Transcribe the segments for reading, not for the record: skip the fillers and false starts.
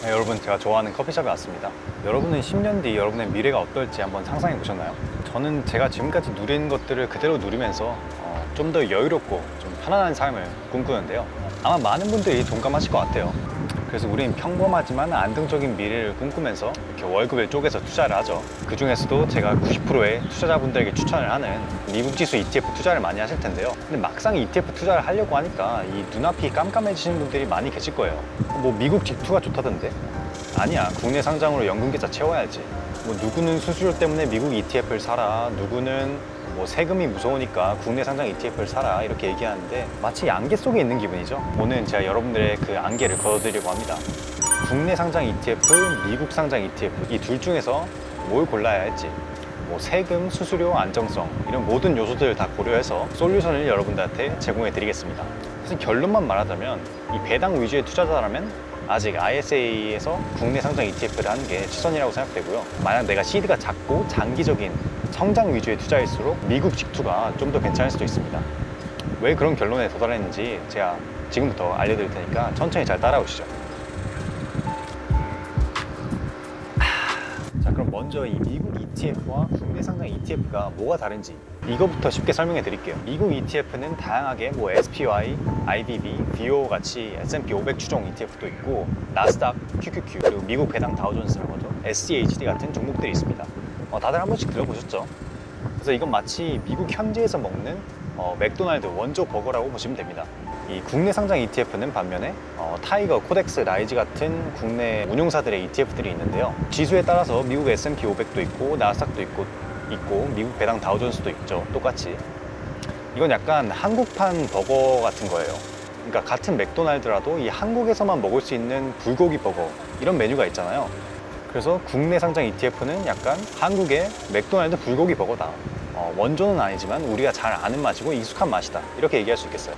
네, 여러분, 제가 좋아하는 커피숍에 왔습니다. 여러분은 10년 뒤 여러분의 미래가 어떨지 한번 상상해 보셨나요? 저는 제가 지금까지 누린 것들을 그대로 누리면서 좀 더 여유롭고 좀 편안한 삶을 꿈꾸는데요. 아마 많은 분들이 동감하실 것 같아요. 그래서 우린 평범하지만 안정적인 미래를 꿈꾸면서 이렇게 월급을 쪼개서 투자를 하죠. 그 중에서도 제가 90%의 투자자분들에게 추천을 하는 미국 지수 ETF 투자를 많이 하실 텐데요. 근데 막상 ETF 투자를 하려고 하니까 이 눈앞이 깜깜해지시는 분들이 많이 계실 거예요. 뭐 미국 직투가 좋다던데? 아니야, 국내 상장으로 연금 계좌 채워야지. 뭐 누구는 수수료 때문에 미국 ETF를 사라, 누구는 뭐 세금이 무서우니까 국내 상장 ETF를 사라, 이렇게 얘기하는데 마치 안개 속에 있는 기분이죠. 오늘 제가 여러분들의 그 안개를 걷어드리려고 합니다. 국내 상장 ETF, 미국 상장 ETF, 이 둘 중에서 뭘 골라야 할지, 뭐 세금, 수수료, 안정성, 이런 모든 요소들을 다 고려해서 솔루션을 여러분들한테 제공해 드리겠습니다. 사실 결론만 말하자면 이 배당 위주의 투자자라면 아직 ISA에서 국내 상장 ETF를 하는 게 최선이라고 생각되고요. 만약 내가 시드가 작고 장기적인 성장 위주의 투자일수록 미국 직투가 좀 더 괜찮을 수도 있습니다. 왜 그런 결론에 도달했는지 제가 지금부터 알려드릴 테니까 천천히 잘 따라오시죠. 자, 그럼 먼저 이 미국 ETF와 국내 상장 ETF가 뭐가 다른지 이거부터 쉽게 설명해 드릴게요. 미국 ETF는 다양하게 뭐 SPY, IBB, BO 같이 S&P 500 추종 ETF도 있고 나스닥, QQQ, 그리고 미국 배당 다우존스라고 하죠. SCHD 같은 종목들이 있습니다. 다들 한 번씩 들어보셨죠? 그래서 이건 마치 미국 현지에서 먹는 맥도날드 원조 버거라고 보시면 됩니다. 이 국내 상장 ETF는 반면에 타이거, 코덱스, 라이즈 같은 국내 운용사들의 ETF들이 있는데요. 지수에 따라서 미국 S&P 500도 있고 나스닥도 있고 미국 배당 다우존스도 있죠. 똑같이. 이건 약간 한국판 버거 같은 거예요. 그러니까 같은 맥도날드라도 이 한국에서만 먹을 수 있는 불고기 버거, 이런 메뉴가 있잖아요. 그래서 국내 상장 ETF는 약간 한국의 맥도날드 불고기 버거다. 원조는 아니지만 우리가 잘 아는 맛이고 익숙한 맛이다, 이렇게 얘기할 수 있겠어요.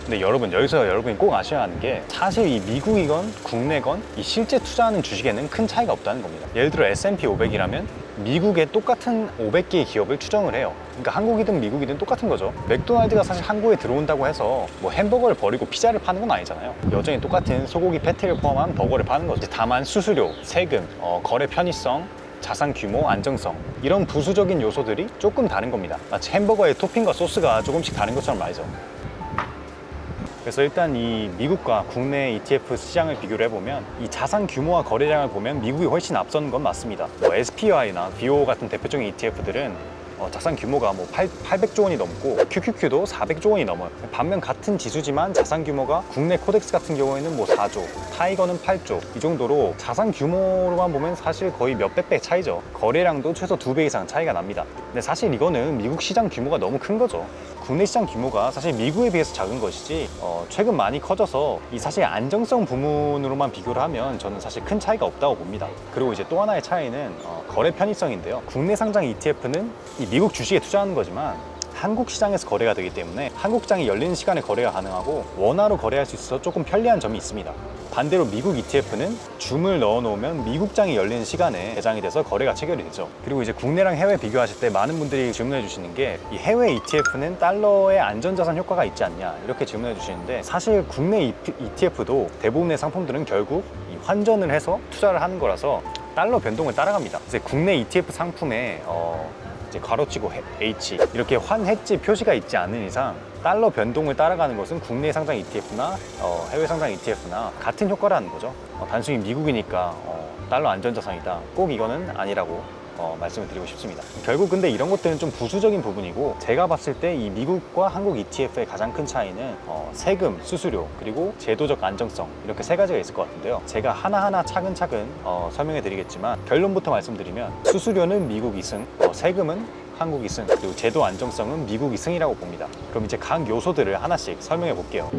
근데 여러분, 여기서 여러분이 꼭 아셔야 하는 게 사실 이 미국이건 국내건 이 실제 투자하는 주식에는 큰 차이가 없다는 겁니다. 예를 들어 S&P 500이라면 미국의 똑같은 500개의 기업을 추정을 해요. 그러니까 한국이든 미국이든 똑같은 거죠. 맥도날드가 사실 한국에 들어온다고 해서 뭐 햄버거를 버리고 피자를 파는 건 아니잖아요. 여전히 똑같은 소고기 패티를 포함한 버거를 파는 거죠. 다만 수수료, 세금, 거래 편의성, 자산 규모, 안정성, 이런 부수적인 요소들이 조금 다른 겁니다. 마치 햄버거의 토핑과 소스가 조금씩 다른 것처럼 말이죠. 그래서 일단 이 미국과 국내 ETF 시장을 비교를 해보면 이 자산 규모와 거래량을 보면 미국이 훨씬 앞서는 건 맞습니다. 뭐 SPY나 BO 같은 대표적인 ETF들은 자산 규모가 뭐 800조 원이 넘고 QQQ도 400조 원이 넘어요. 반면 같은 지수지만 자산 규모가 국내 코덱스 같은 경우에는 뭐 4조, 타이거는 8조, 이 정도로 자산 규모로만 보면 사실 거의 몇백 배 차이죠. 거래량도 최소 2배 이상 차이가 납니다. 근데 사실 이거는 미국 시장 규모가 너무 큰 거죠. 국내 시장 규모가 사실 미국에 비해서 작은 것이지 최근 많이 커져서 이 사실 안정성 부문으로만 비교를 하면 저는 사실 큰 차이가 없다고 봅니다. 그리고 이제 또 하나의 차이는 거래 편의성인데요. 국내 상장 ETF는 이 미국 주식에 투자하는 거지만 한국 시장에서 거래가 되기 때문에 한국장이 열리는 시간에 거래가 가능하고 원화로 거래할 수 있어서 조금 편리한 점이 있습니다. 반대로 미국 ETF는 줌을 넣어 놓으면 미국장이 열리는 시간에 개장이 돼서 거래가 체결이 되죠. 그리고 이제 국내랑 해외 비교하실 때 많은 분들이 질문해 주시는 게 이 해외 ETF는 달러의 안전자산 효과가 있지 않냐, 이렇게 질문해 주시는데 사실 국내 ETF도 대부분의 상품들은 결국 이 환전을 해서 투자를 하는 거라서 달러 변동을 따라갑니다. 이제 국내 ETF 상품에 이제 괄호치고 H 이렇게 환해지 표시가 있지 않은 이상 달러 변동을 따라가는 것은 국내 상장 ETF나 해외 상장 ETF나 같은 효과라는 거죠. 단순히 미국이니까 달러 안전자산이다, 꼭 이거는 아니라고 말씀을 드리고 싶습니다. 결국 근데 이런 것들은 좀 부수적인 부분이고, 제가 봤을 때 이 미국과 한국 ETF의 가장 큰 차이는 세금, 수수료, 그리고 제도적 안정성, 이렇게 세 가지가 있을 것 같은데요. 제가 하나하나 차근차근 설명해 드리겠지만 결론부터 말씀드리면 수수료는 미국 2승, 세금은 한국 2승, 그리고 제도 안정성은 미국 2승이라고 봅니다. 그럼 이제 각 요소들을 하나씩 설명해 볼게요.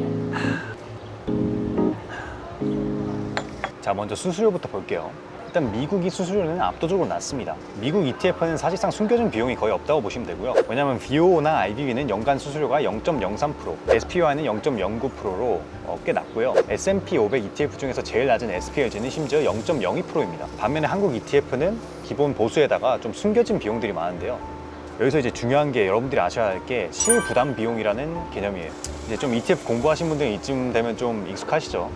자, 먼저 수수료부터 볼게요. 일단 미국이 수수료는 압도적으로 낮습니다. 미국 ETF는 사실상 숨겨진 비용이 거의 없다고 보시면 되고요. 왜냐하면 BO나 IBB는 연간 수수료가 0.03%, SPY는 0.09%로 꽤 낮고요. S&P 500 ETF 중에서 제일 낮은 SPLG는 심지어 0.02%입니다. 반면에 한국 ETF는 기본 보수에다가 좀 숨겨진 비용들이 많은데요. 여기서 이제 중요한 게 여러분들이 아셔야 할 게 실부담 비용이라는 개념이에요. 이제 좀 ETF 공부하신 분들은 이쯤 되면 좀 익숙하시죠.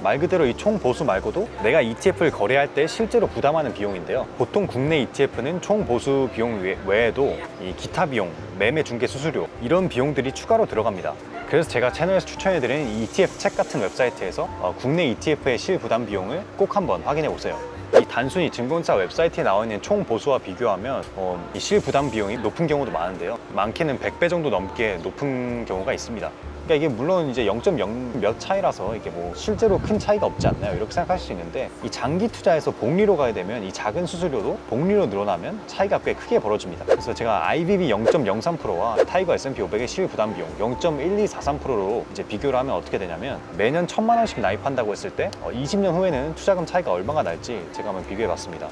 말 그대로 이 총 보수 말고도 내가 ETF를 거래할 때 실제로 부담하는 비용인데요. 보통 국내 ETF는 총 보수 비용 외에도 이 기타 비용, 매매 중개 수수료 이런 비용들이 추가로 들어갑니다. 그래서 제가 채널에서 추천해드리는 이 ETF 책 같은 웹사이트에서 국내 ETF의 실부담 비용을 꼭 한번 확인해 보세요. 이 단순히 증권사 웨브사이트에 나와 있는 총 보수와 비교하면 이 실부담 비용이 높은 경우도 많은데요. 많게는 100배 정도 넘게 높은 경우가 있습니다. 그러니까 이게 물론 이제 0.0 몇 차이라서 이게 뭐 실제로 큰 차이가 없지 않나요? 이렇게 생각하실 수 있는데 이 장기 투자에서 복리로 가야 되면 이 작은 수수료도 복리로 늘어나면 차이가 꽤 크게 벌어집니다. 그래서 제가 IBB 0.03%와 타이거 S&P 500의 실부담 비용 0.1243%로 이제 비교를 하면 어떻게 되냐면 매년 1,000만 원씩 나입한다고 했을 때 20년 후에는 투자금 차이가 얼마가 날지 제가 한번 비교해 봤습니다.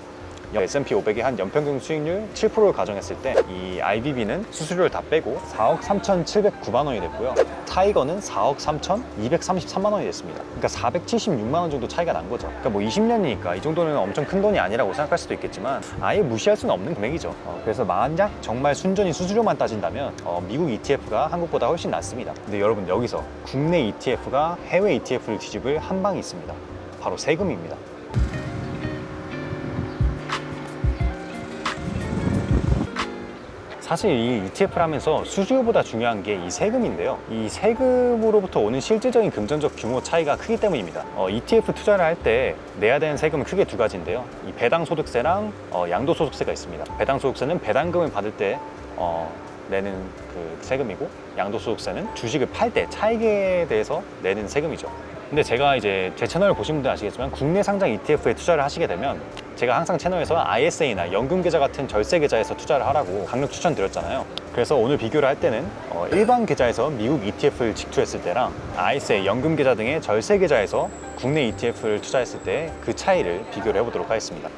S&P 500의 한 연평균 수익률 7%를 가정했을 때 이 IBB는 수수료를 다 빼고 4억 3,709만 원이 됐고요. 타이거는 4억 3,233만 원이 됐습니다. 그러니까 476만 원 정도 차이가 난 거죠. 그러니까 뭐 20년이니까 이 정도는 엄청 큰 돈이 아니라고 생각할 수도 있겠지만 아예 무시할 수는 없는 금액이죠. 그래서 만약 정말 순전히 수수료만 따진다면 미국 ETF가 한국보다 훨씬 낫습니다. 근데 여러분 여기서 국내 ETF가 해외 ETF를 뒤집을 한 방이 있습니다. 바로 세금입니다. 사실 이 ETF를 하면서 수수료보다 중요한 게 이 세금인데요. 이 세금으로부터 오는 실질적인 금전적 규모 차이가 크기 때문입니다. ETF 투자를 할 때 내야 되는 세금은 크게 두 가지인데요. 이 배당소득세랑 양도소득세가 있습니다. 배당소득세는 배당금을 받을 때 내는 그 세금이고, 양도소득세는 주식을 팔 때 차익에 대해서 내는 세금이죠. 근데 제가 이제 제 채널을 보신 분들 아시겠지만 국내 상장 ETF에 투자를 하시게 되면 제가 항상 채널에서 ISA나 연금계좌 같은 절세계좌에서 투자를 하라고 강력 추천드렸잖아요. 그래서 오늘 비교를 할 때는 일반 계좌에서 미국 ETF를 직투했을 때랑 ISA, 연금계좌 등의 절세계좌에서 국내 ETF를 투자했을 때 그 차이를 비교를 해보도록 하겠습니다.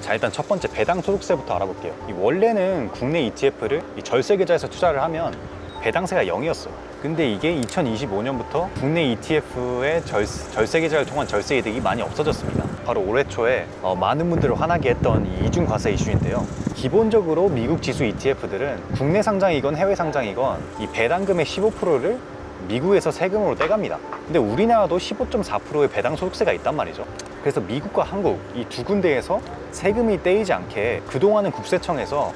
자, 일단 첫 번째 배당소득세부터 알아볼게요. 원래는 국내 ETF를 이 절세계좌에서 투자를 하면 배당세가 0이었어요. 근데 이게 2025년부터 국내 ETF의 절세계좌를 통한 절세 이득이 많이 없어졌습니다. 바로 올해 초에 많은 분들을 화나게 했던 이 이중과세 이슈인데요. 기본적으로 미국 지수 ETF들은 국내 상장이건 해외 상장이건 이 배당금의 15%를 미국에서 세금으로 떼갑니다. 근데 우리나라도 15.4%의 배당소득세가 있단 말이죠. 그래서 미국과 한국 이 두 군데에서 세금이 떼이지 않게 그동안은 국세청에서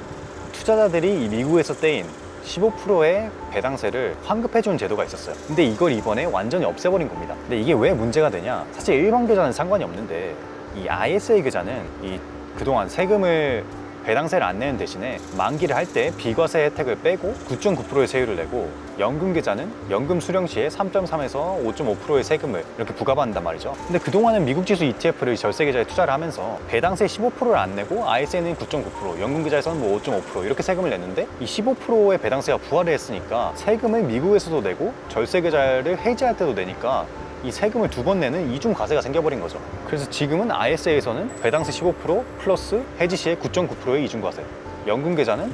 투자자들이 이 미국에서 떼인 15%의 배당세를 환급해주는 제도가 있었어요. 근데 이걸 이번에 완전히 없애버린 겁니다. 근데 이게 왜 문제가 되냐? 사실 일반 계좌는 상관이 없는데 이 ISA 계좌는 이 그동안 세금을 배당세를 안 내는 대신에 만기를 할 때 비과세 혜택을 빼고 9.9%의 세율을 내고, 연금 계좌는 연금 수령 시에 3.3에서 5.5%의 세금을 이렇게 부과받는단 말이죠. 근데 그동안은 미국 지수 ETF를 절세 계좌에 투자를 하면서 배당세 15%를 안 내고 ISA는 9.9%, 연금 계좌에서는 뭐 5.5% 이렇게 세금을 냈는데 이 15%의 배당세가 부과를 했으니까 세금을 미국에서도 내고 절세 계좌를 해지할 때도 내니까 이 세금을 두 번 내는 이중 과세가 생겨버린 거죠. 그래서 지금은 ISA에서는 배당세 15% 플러스 해지 시에 9.9%의 이중 과세, 연금 계좌는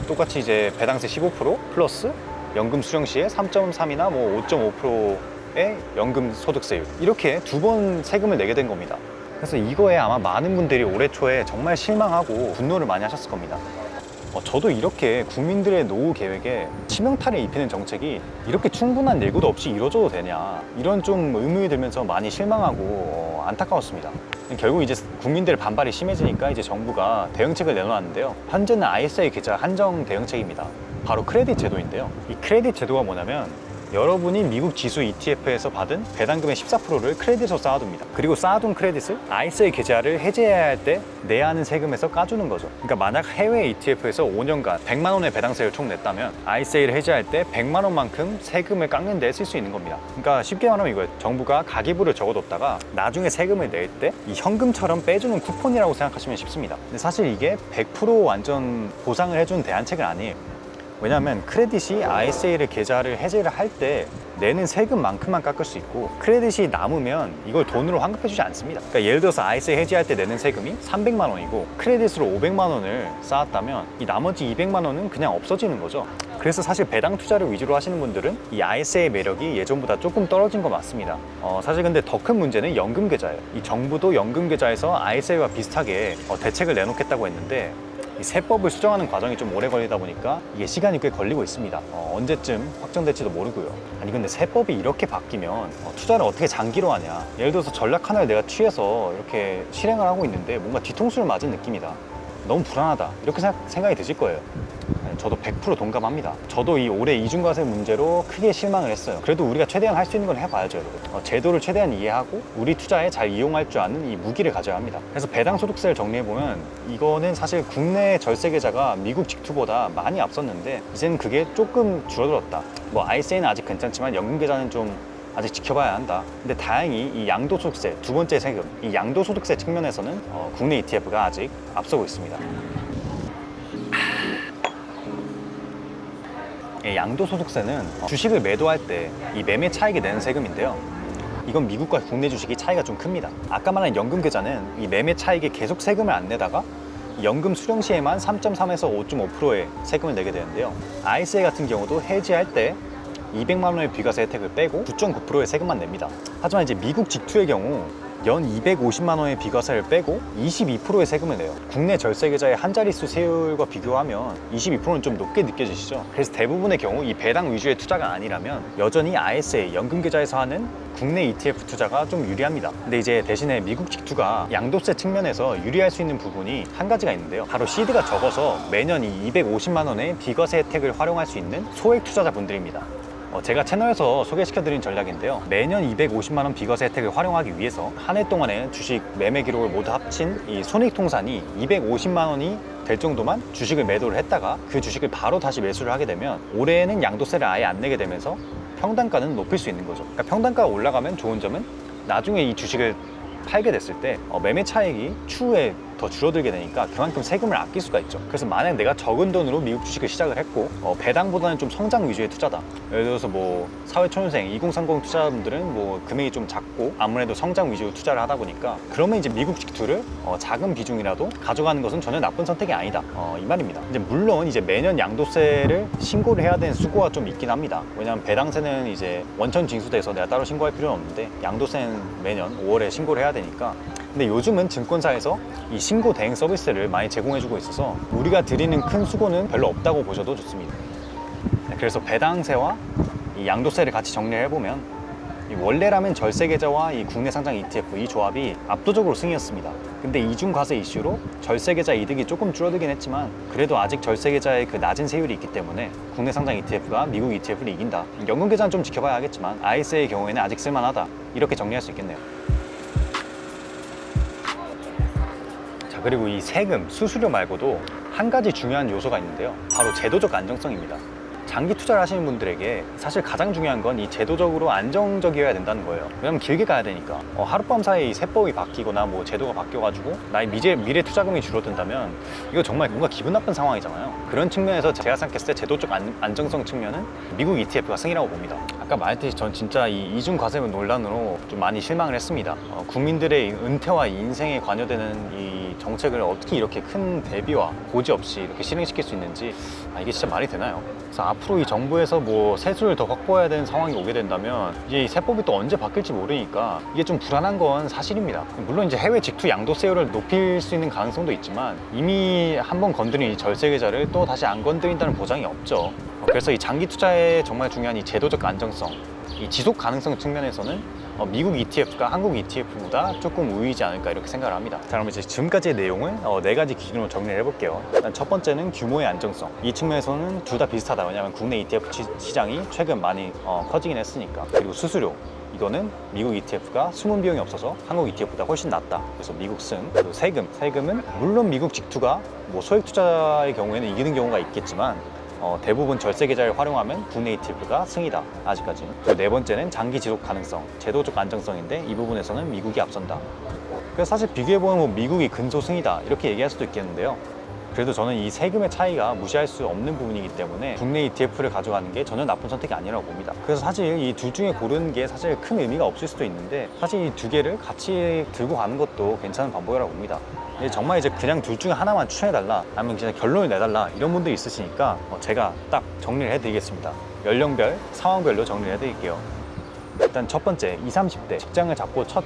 똑같이 이제 배당세 15% 플러스 연금 수령 시에 3.3이나 뭐 5.5%의 연금 소득세율, 이렇게 두 번 세금을 내게 된 겁니다. 그래서 이거에 아마 많은 분들이 올해 초에 정말 실망하고 분노를 많이 하셨을 겁니다. 저도 이렇게 국민들의 노후 계획에 치명타를 입히는 정책이 이렇게 충분한 예고도 없이 이루어져도 되냐, 이런 좀 의문이 들면서 많이 실망하고 안타까웠습니다. 결국 이제 국민들의 반발이 심해지니까 이제 정부가 대응책을 내놓았는데요. 현재는 ISA 계좌 한정 대응책입니다. 바로 크레딧 제도인데요. 이 크레딧 제도가 뭐냐면 여러분이 미국 지수 ETF에서 받은 배당금의 14%를 크레딧으로 쌓아둡니다. 그리고 쌓아둔 크레딧을 ISA 계좌를 해지해야 할 때 내야 하는 세금에서 까주는 거죠. 그러니까 만약 해외 ETF에서 5년간 100만 원의 배당세를 총 냈다면 ISA를 해지할 때 100만 원만큼 세금을 깎는 데 쓸 수 있는 겁니다. 그러니까 쉽게 말하면 이거예요. 정부가 가계부를 적어뒀다가 나중에 세금을 낼 때 이 현금처럼 빼주는 쿠폰이라고 생각하시면 쉽습니다. 근데 사실 이게 100% 완전 보상을 해주는 대안책은 아니에요. 왜냐하면 크레딧이 ISA를 계좌를 해지를 할 때 내는 세금만큼만 깎을 수 있고, 크레딧이 남으면 이걸 돈으로 환급해주지 않습니다. 그러니까 예를 들어서 ISA 해지할 때 내는 세금이 300만 원이고 크레딧으로 500만 원을 쌓았다면 이 나머지 200만 원은 그냥 없어지는 거죠. 그래서 사실 배당 투자를 위주로 하시는 분들은 이 ISA의 매력이 예전보다 조금 떨어진 거 맞습니다. 사실 근데 더 큰 문제는 연금 계좌예요. 이 정부도 연금 계좌에서 ISA와 비슷하게 대책을 내놓겠다고 했는데 이 세법을 수정하는 과정이 좀 오래 걸리다 보니까 이게 시간이 꽤 걸리고 있습니다. 언제쯤 확정될지도 모르고요. 아니 근데 세법이 이렇게 바뀌면 투자를 어떻게 장기로 하냐. 예를 들어서 전략 하나를 내가 취해서 이렇게 실행을 하고 있는데 뭔가 뒤통수를 맞은 느낌이다. 너무 불안하다. 이렇게 생각이 드실 거예요. 저도 100% 동감합니다. 저도 이 올해 이중과세 문제로 크게 실망을 했어요. 그래도 우리가 최대한 할 수 있는 건 해봐야죠, 여러분. 제도를 최대한 이해하고 우리 투자에 잘 이용할 줄 아는 이 무기를 가져야 합니다. 그래서 배당 소득세를 정리해보면 이거는 사실 국내 절세 계좌가 미국 직투보다 많이 앞섰는데 이제는 그게 조금 줄어들었다. 뭐 ISA는 아직 괜찮지만 연금 계좌는 좀 아직 지켜봐야 한다. 근데 다행히 이 양도소득세, 두 번째 세금, 이 양도소득세 측면에서는 국내 ETF가 아직 앞서고 있습니다. 양도소득세는 주식을 매도할 때 이 매매 차익에 내는 세금인데요. 이건 미국과 국내 주식이 차이가 좀 큽니다. 아까 말한 연금 계좌는 이 매매 차익에 계속 세금을 안 내다가 연금 수령 시에만 3.3에서 5.5%의 세금을 내게 되는데요. ISA 같은 경우도 해지할 때 200만 원의 비과세 혜택을 빼고 9.9%의 세금만 냅니다. 하지만 이제 미국 직투의 경우 연 250만 원의 비과세를 빼고 22%의 세금을 내요. 국내 절세 계좌의 한 자릿수 세율과 비교하면 22%는 좀 높게 느껴지시죠? 그래서 대부분의 경우 이 배당 위주의 투자가 아니라면 여전히 ISA, 연금 계좌에서 하는 국내 ETF 투자가 좀 유리합니다. 근데 이제 대신에 미국 직투가 양도세 측면에서 유리할 수 있는 부분이 한 가지가 있는데요. 바로 시드가 적어서 매년 이 250만 원의 비과세 혜택을 활용할 수 있는 소액 투자자분들입니다. 제가 채널에서 소개시켜드린 전략인데요. 매년 250만 원 비과세 혜택을 활용하기 위해서 한 해 동안의 주식 매매 기록을 모두 합친 이 손익통산이 250만 원이 될 정도만 주식을 매도를 했다가 그 주식을 바로 다시 매수를 하게 되면 올해에는 양도세를 아예 안 내게 되면서 평단가는 높일 수 있는 거죠. 그러니까 평단가가 올라가면 좋은 점은 나중에 이 주식을 팔게 됐을 때 매매 차익이 추후에 더 줄어들게 되니까 그만큼 세금을 아낄 수가 있죠. 그래서 만약 내가 적은 돈으로 미국 주식을 시작을 했고 배당보다는 좀 성장 위주의 투자다. 예를 들어서 뭐 사회초년생 2030 투자자분들은 뭐 금액이 좀 작고 아무래도 성장 위주로 투자를 하다 보니까 그러면 이제 미국 직투를 작은 비중이라도 가져가는 것은 전혀 나쁜 선택이 아니다. 이 말입니다. 이제 물론 이제 매년 양도세를 신고를 해야 되는 수고가 좀 있긴 합니다. 왜냐하면 배당세는 이제 원천 징수돼서 내가 따로 신고할 필요는 없는데 양도세는 매년 5월에 신고를 해야 되니까. 근데 요즘은 증권사에서 이 신고 대행 서비스를 많이 제공해주고 있어서 우리가 드리는 큰 수고는 별로 없다고 보셔도 좋습니다. 그래서 배당세와 이 양도세를 같이 정리를 해보면 원래라면 절세 계좌와 이 국내 상장 ETF 이 조합이 압도적으로 승이었습니다. 근데 이중 과세 이슈로 절세 계좌 이득이 조금 줄어들긴 했지만 그래도 아직 절세 계좌의 그 낮은 세율이 있기 때문에 국내 상장 ETF가 미국 ETF를 이긴다. 연금 계좌는 좀 지켜봐야 하겠지만 ISA의 경우에는 아직 쓸만하다. 이렇게 정리할 수 있겠네요. 그리고 이 세금, 수수료 말고도 한 가지 중요한 요소가 있는데요. 바로 제도적 안정성입니다. 장기 투자를 하시는 분들에게 사실 가장 중요한 건 이 제도적으로 안정적이어야 된다는 거예요. 왜냐면 길게 가야 되니까 하룻밤 사이에 이 세법이 바뀌거나 뭐 제도가 바뀌어가지고 나의 미래 투자금이 줄어든다면 이거 정말 뭔가 기분 나쁜 상황이잖아요. 그런 측면에서 제가 생각했을 때 제도적 안정성 측면은 미국 ETF가 승이라고 봅니다. 아까 말했듯이 전 진짜 이 이중 과세 논란으로 좀 많이 실망을 했습니다. 국민들의 은퇴와 인생에 관여되는 이 정책을 어떻게 이렇게 큰 대비와 고지 없이 이렇게 실행시킬 수 있는지 이게 진짜 말이 되나요? 그래서 앞으로 이 정부에서 뭐 세수를 더 확보해야 되는 상황이 오게 된다면 이제 이 세법이 또 언제 바뀔지 모르니까 이게 좀 불안한 건 사실입니다. 물론 이제 해외 직투 양도세율을 높일 수 있는 가능성도 있지만 이미 한번 건드린 이 절세 계좌를 또 다시 안 건드린다는 보장이 없죠. 그래서 이 장기 투자에 정말 중요한 이 제도적 안정성, 이 지속 가능성 측면에서는 미국 ETF가 한국 ETF보다 조금 우위이지 않을까 이렇게 생각을 합니다. 자, 그럼 이제 지금까지의 내용을 4가지 기준으로 정리를 해볼게요. 일단 첫 번째는 규모의 안정성. 이 측면에서는 둘 다 비슷하다. 왜냐하면 국내 ETF 시장이 최근 많이 커지긴 했으니까. 그리고 수수료. 이거는 미국 ETF가 숨은 비용이 없어서 한국 ETF보다 훨씬 낫다. 그래서 미국 승. 그리고 세금은 물론 미국 직투가 뭐 소액 투자의 경우에는 이기는 경우가 있겠지만 대부분 절세 계좌를 활용하면 국내 ETF가 승이다. 아직까지는. 그리고 네 번째는 장기 지속 가능성, 제도적 안정성인데 이 부분에서는 미국이 앞선다. 그래서 사실 비교해보면 뭐 미국이 근소승이다 이렇게 얘기할 수도 있겠는데요. 그래도 저는 이 세금의 차이가 무시할 수 없는 부분이기 때문에 국내 ETF를 가져가는 게 전혀 나쁜 선택이 아니라고 봅니다. 그래서 사실 이 둘 중에 고르는 게 사실 큰 의미가 없을 수도 있는데 사실 이 두 개를 같이 들고 가는 것도 괜찮은 방법이라고 봅니다. 정말 이제 그냥 둘 중에 하나만 추천해달라 아니면 그냥 결론을 내달라 이런 분들이 있으시니까 제가 딱 정리를 해드리겠습니다. 연령별, 상황별로 정리를 해드릴게요. 일단 첫 번째 20, 30대 직장을 잡고 첫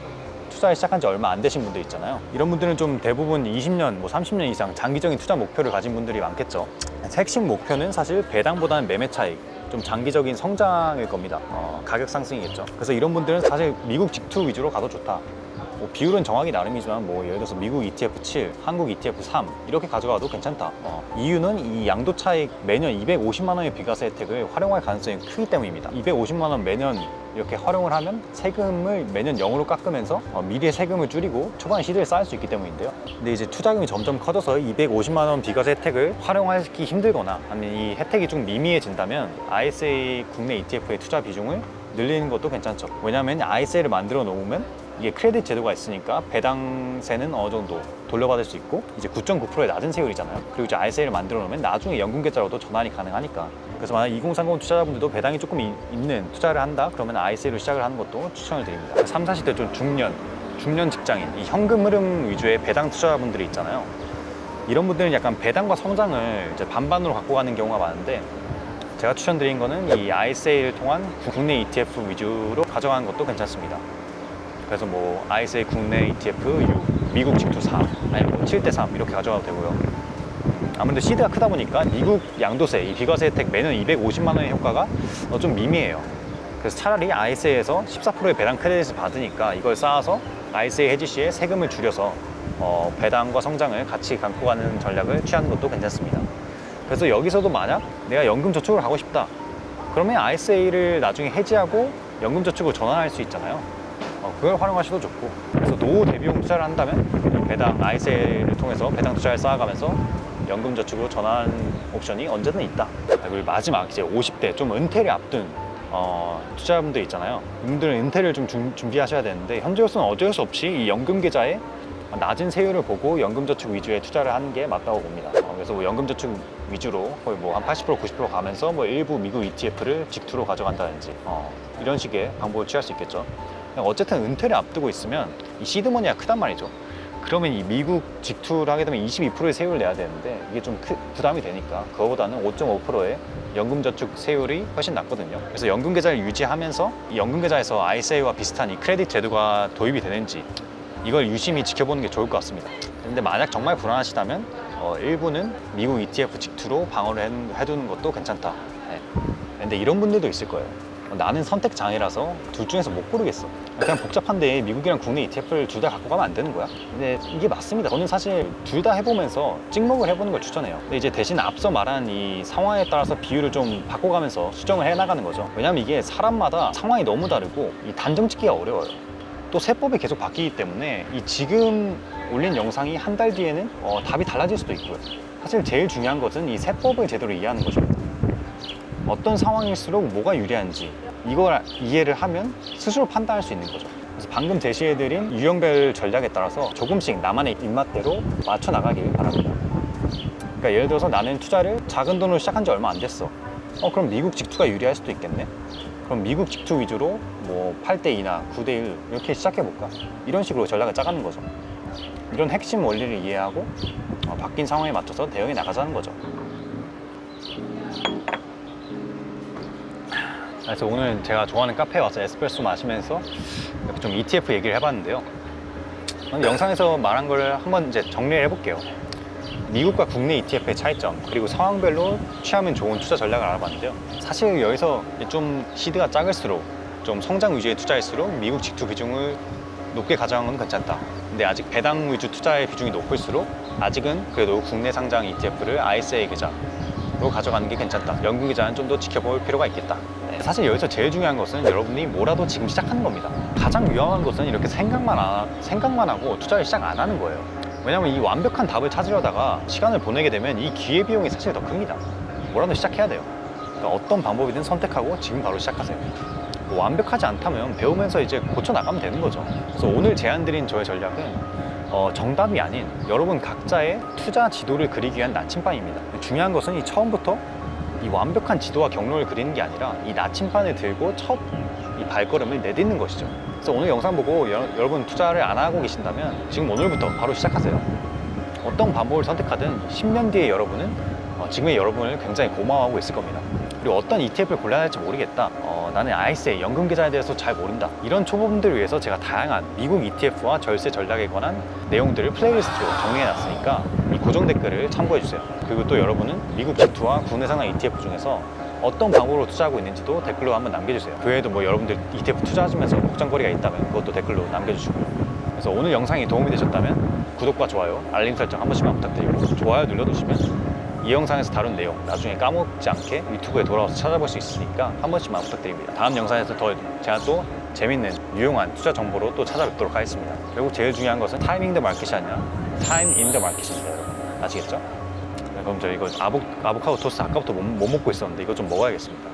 투자에 시작한 지 얼마 안 되신 분들 있잖아요. 이런 분들은 좀 대부분 20년, 뭐 30년 이상 장기적인 투자 목표를 가진 분들이 많겠죠. 핵심 목표는 사실 배당보다는 매매 차익, 좀 장기적인 성장일 겁니다. 가격 상승이겠죠. 그래서 이런 분들은 사실 미국 직투 위주로 가도 좋다. 뭐 비율은 정하기 나름이지만 뭐 예를 들어서 미국 ETF 7, 한국 ETF 3 이렇게 가져가도 괜찮다. 이유는 이 양도 차익 매년 250만 원의 비과세 혜택을 활용할 가능성이 크기 때문입니다. 250만 원 매년 이렇게 활용을 하면 세금을 매년 0으로 깎으면서 미래 세금을 줄이고 초반에 시드를 쌓을 수 있기 때문인데요. 근데 이제 투자금이 점점 커져서 250만 원 비과세 혜택을 활용하기 힘들거나 아니면 이 혜택이 좀 미미해진다면 ISA 국내 ETF의 투자 비중을 늘리는 것도 괜찮죠. 왜냐하면 ISA를 만들어 놓으면 이게 크레딧 제도가 있으니까 배당세는 어느 정도 돌려받을 수 있고 이제 9.9%의 낮은 세율이잖아요. 그리고 이제 ISA를 만들어 놓으면 나중에 연금 계좌로도 전환이 가능하니까. 그래서 만약 2030 투자자분들도 배당이 조금 있는 투자를 한다 그러면 ISA로 시작을 하는 것도 추천을 드립니다. 3, 40대 좀 중년 직장인, 이 현금 흐름 위주의 배당 투자자분들이 있잖아요. 이런 분들은 약간 배당과 성장을 이제 반반으로 갖고 가는 경우가 많은데 제가 추천드린 거는 이 ISA를 통한 국내 ETF 위주로 가져가는 것도 괜찮습니다. 그래서 뭐 ISA 국내 ETF 6, 미국 직투 4, 아니면 뭐 7대3 이렇게 가져가도 되고요. 아무래도 시드가 크다 보니까 미국 양도세, 이 비과세 혜택 매년 250만 원의 효과가 좀 미미해요. 그래서 차라리 ISA에서 14%의 배당 크레딧을 받으니까 이걸 쌓아서 ISA 해지 시에 세금을 줄여서 배당과 성장을 같이 갖고 가는 전략을 취하는 것도 괜찮습니다. 그래서 여기서도 만약 내가 연금 저축을 하고 싶다 그러면 ISA를 나중에 해지하고 연금 저축으로 전환할 수 있잖아요. 그걸 활용하셔도 좋고. 그래서 노후 대비용 투자를 한다면 배당 ISA를 통해서 배당 투자를 쌓아가면서 연금 저축으로 전환 옵션이 언제든 있다. 그리고 마지막 이제 50대 좀 은퇴를 앞둔 투자자분들 있잖아요. 이분들은 은퇴를 좀 준비하셔야 되는데 현재로서는 어쩔 수 없이 이 연금 계좌에 낮은 세율을 보고 연금저축 위주의 투자를 하는 게 맞다고 봅니다. 그래서 뭐 연금저축 위주로 거의 뭐 한 80% 90% 가면서 뭐 일부 미국 ETF를 직투로 가져간다든지 이런 식의 방법을 취할 수 있겠죠. 어쨌든 은퇴를 앞두고 있으면 이 시드머니가 크단 말이죠. 그러면 이 미국 직투를 하게 되면 22%의 세율을 내야 되는데 이게 좀 부담이 되니까 그거보다는 5.5%의 연금저축 세율이 훨씬 낫거든요. 그래서 연금계좌를 유지하면서 이 연금계좌에서 ISA와 비슷한 이 크레딧 제도가 도입이 되는지 이걸 유심히 지켜보는 게 좋을 것 같습니다. 근데 만약 정말 불안하시다면 일부는 미국 ETF 직투로 방어를 해두는 것도 괜찮다. 네. 근데 이런 분들도 있을 거예요. 나는 선택 장애라서 둘 중에서 못 고르겠어. 그냥 복잡한데 미국이랑 국내 ETF를 둘 다 갖고 가면 안 되는 거야. 근데 이게 맞습니다. 저는 사실 둘 다 해보면서 찍먹을 해보는 걸 추천해요. 근데 이제 대신 앞서 말한 이 상황에 따라서 비율을 좀 바꿔가면서 수정을 해나가는 거죠. 왜냐면 이게 사람마다 상황이 너무 다르고 이 단정 짓기가 어려워요. 또 세법이 계속 바뀌기 때문에 이 지금 올린 영상이 한 달 뒤에는 답이 달라질 수도 있고요. 사실 제일 중요한 것은 이 세법을 제대로 이해하는 것입니다. 어떤 상황일수록 뭐가 유리한지 이걸 이해를 하면 스스로 판단할 수 있는 거죠. 그래서 방금 제시해드린 유형별 전략에 따라서 조금씩 나만의 입맛대로 맞춰 나가길 바랍니다. 그러니까 예를 들어서 나는 투자를 작은 돈으로 시작한 지 얼마 안 됐어. 그럼 미국 직투가 유리할 수도 있겠네. 그럼 미국 직투 위주로 뭐 8대2나 9대1 이렇게 시작해볼까? 이런 식으로 전략을 짜가는 거죠. 이런 핵심 원리를 이해하고 바뀐 상황에 맞춰서 대응해 나가자는 거죠. 그래서 오늘 제가 좋아하는 카페에 와서 에스프레소 마시면서 이렇게 좀 ETF 얘기를 해봤는데요. 영상에서 말한 걸 한번 이제 정리를 해볼게요. 미국과 국내 ETF의 차이점, 그리고 상황별로 취하면 좋은 투자 전략을 알아봤는데요. 사실 여기서 좀 시드가 작을수록 좀 성장 위주의 투자일수록 미국 직투 비중을 높게 가져가는 건 괜찮다. 근데 아직 배당 위주 투자의 비중이 높을수록 아직은 그래도 국내 상장 ETF를 ISA 계좌로 가져가는 게 괜찮다. 연금 계좌는 좀 더 지켜볼 필요가 있겠다. 사실 여기서 제일 중요한 것은 여러분이 뭐라도 지금 시작하는 겁니다. 가장 위험한 것은 이렇게 생각만 하고 투자를 시작 안 하는 거예요. 왜냐면 이 완벽한 답을 찾으려다가 시간을 보내게 되면 이 기회비용이 사실 더 큽니다. 뭐라도 시작해야 돼요. 그러니까 어떤 방법이든 선택하고 지금 바로 시작하세요. 뭐 완벽하지 않다면 배우면서 이제 고쳐 나가면 되는 거죠. 그래서 오늘 제안드린 저의 전략은 정답이 아닌 여러분 각자의 투자 지도를 그리기 위한 나침반입니다. 중요한 것은 이 처음부터 이 완벽한 지도와 경로를 그리는 게 아니라 이 나침반을 들고 첫 이 발걸음을 내딛는 것이죠. 그래서 오늘 영상 보고 여러분 투자를 안 하고 계신다면 지금 오늘부터 바로 시작하세요. 어떤 방법을 선택하든 10년 뒤에 여러분은 지금의 여러분을 굉장히 고마워하고 있을 겁니다. 그리고 어떤 ETF를 골라야 할지 모르겠다. 나는 ISA 연금 계좌에 대해서 잘 모른다, 이런 초보분들을 위해서 제가 다양한 미국 ETF와 절세 전략에 관한 내용들을 플레이리스트로 정리해놨으니까 이 고정 댓글을 참고해주세요. 그리고 또 여러분은 미국 기투와 국내 상장 ETF 중에서 어떤 방법으로 투자하고 있는지도 댓글로 한번 남겨주세요. 그 외에도 뭐 여러분들 ETF 투자하시면서 걱정거리가 있다면 그것도 댓글로 남겨주시고요. 그래서 오늘 영상이 도움이 되셨다면 구독과 좋아요, 알림 설정 한 번씩만 부탁드리고, 좋아요 눌러두시면 이 영상에서 다룬 내용 나중에 까먹지 않게 유튜브에 돌아와서 찾아볼 수 있으니까 한 번씩만 부탁드립니다. 다음 영상에서 더 제가 또 재밌는 유용한 투자 정보로 또 찾아뵙도록 하겠습니다. 결국 제일 중요한 것은 타이밍 더 마켓이 아니라 타임 인 더 마켓입니다, 여러분. 아시겠죠? 네, 그럼 저 이거 아보카도 토스트 아까부터 못 먹고 있었는데 이거 좀 먹어야겠습니다.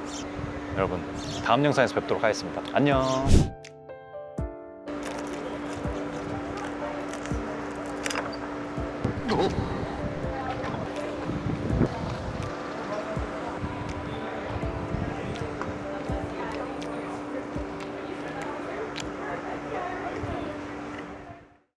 여러분, 다음 영상에서 뵙도록 하겠습니다. 안녕. 어?